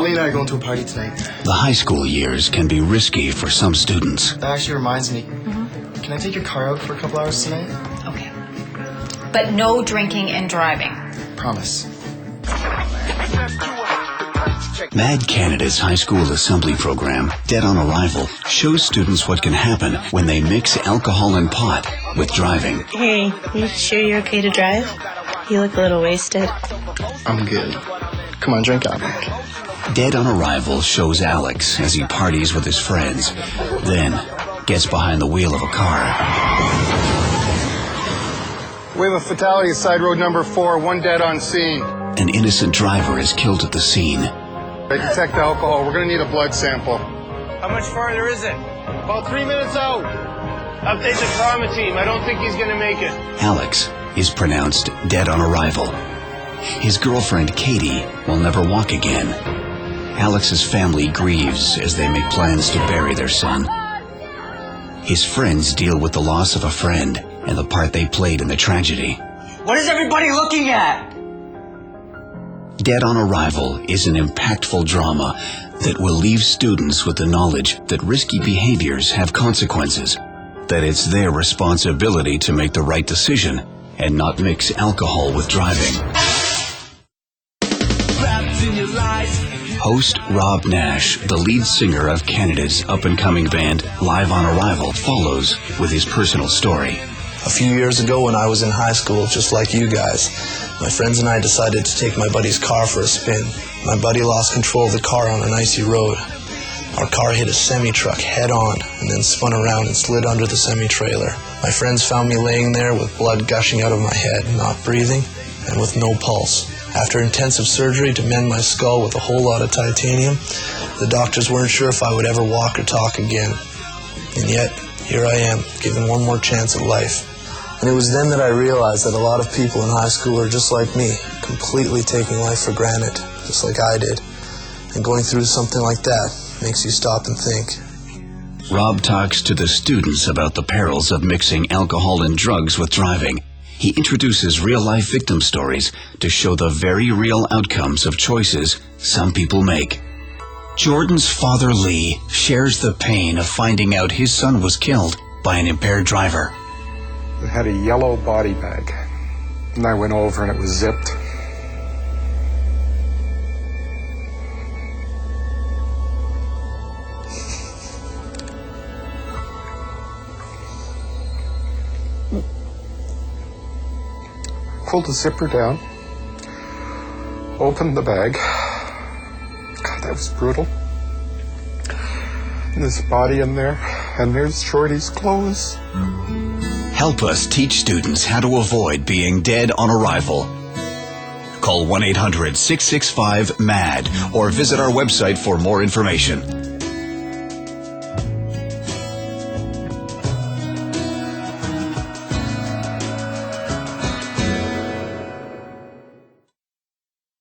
Ollie and I are going to a party tonight. The high school years can be risky for some students. That actually reminds me. Can I take your car out for a couple hours tonight? Okay. But no drinking and driving. Promise. MADD Canada's high school assembly program, Dead on Arrival, shows students what can happen when they mix alcohol and pot with driving. Hey, you sure you're okay to drive? You look a little wasted. I'm good. Come on, drink up. Dead on Arrival shows Alex as he parties with his friends, then gets behind the wheel of a car. We have a fatality at side road number 4, 1 dead on scene. An innocent driver is killed at the scene. I detect alcohol. We're going to need a blood sample. How much farther is it? About 3 minutes out. Update the trauma team. I don't think he's going to make it. Alex is pronounced dead on arrival. His girlfriend, Katie, will never walk again. Alex's family grieves as they make plans to bury their son. His friends deal with the loss of a friend and the part they played in the tragedy. What is everybody looking at? Dead on Arrival is an impactful drama that will leave students with the knowledge that risky behaviors have consequences, that it's their responsibility to make the right decision and not mix alcohol with driving. Host Rob Nash, the lead singer of Canada's up-and-coming band Live on Arrival, follows with his personal story. A few years ago when I was in high school, just like you guys, my friends and I decided to take my buddy's car for a spin. My buddy lost control of the car on an icy road. Our car hit a semi-truck head-on and then spun around and slid under the semi-trailer. My friends found me laying there with blood gushing out of my head, not breathing, and with no pulse. After intensive surgery to mend my skull with a whole lot of titanium, the doctors weren't sure if I would ever walk or talk again. And yet, here I am, given one more chance at life. And it was then that I realized that a lot of people in high school are just like me, completely taking life for granted, just like I did. And going through something like that makes you stop and think. Rob talks to the students about the perils of mixing alcohol and drugs with driving. He introduces real-life victim stories to show the very real outcomes of choices some people make. Jordan's father, Lee, shares the pain of finding out his son was killed by an impaired driver. It had a yellow body bag. And I went over and it was zipped. Pulled the zipper down. Opened the bag. God, that was brutal. And there's a body in there. And there's Shorty's clothes. Help us teach students how to avoid being dead on arrival. Call 1-800-665-MADD or visit our website for more information.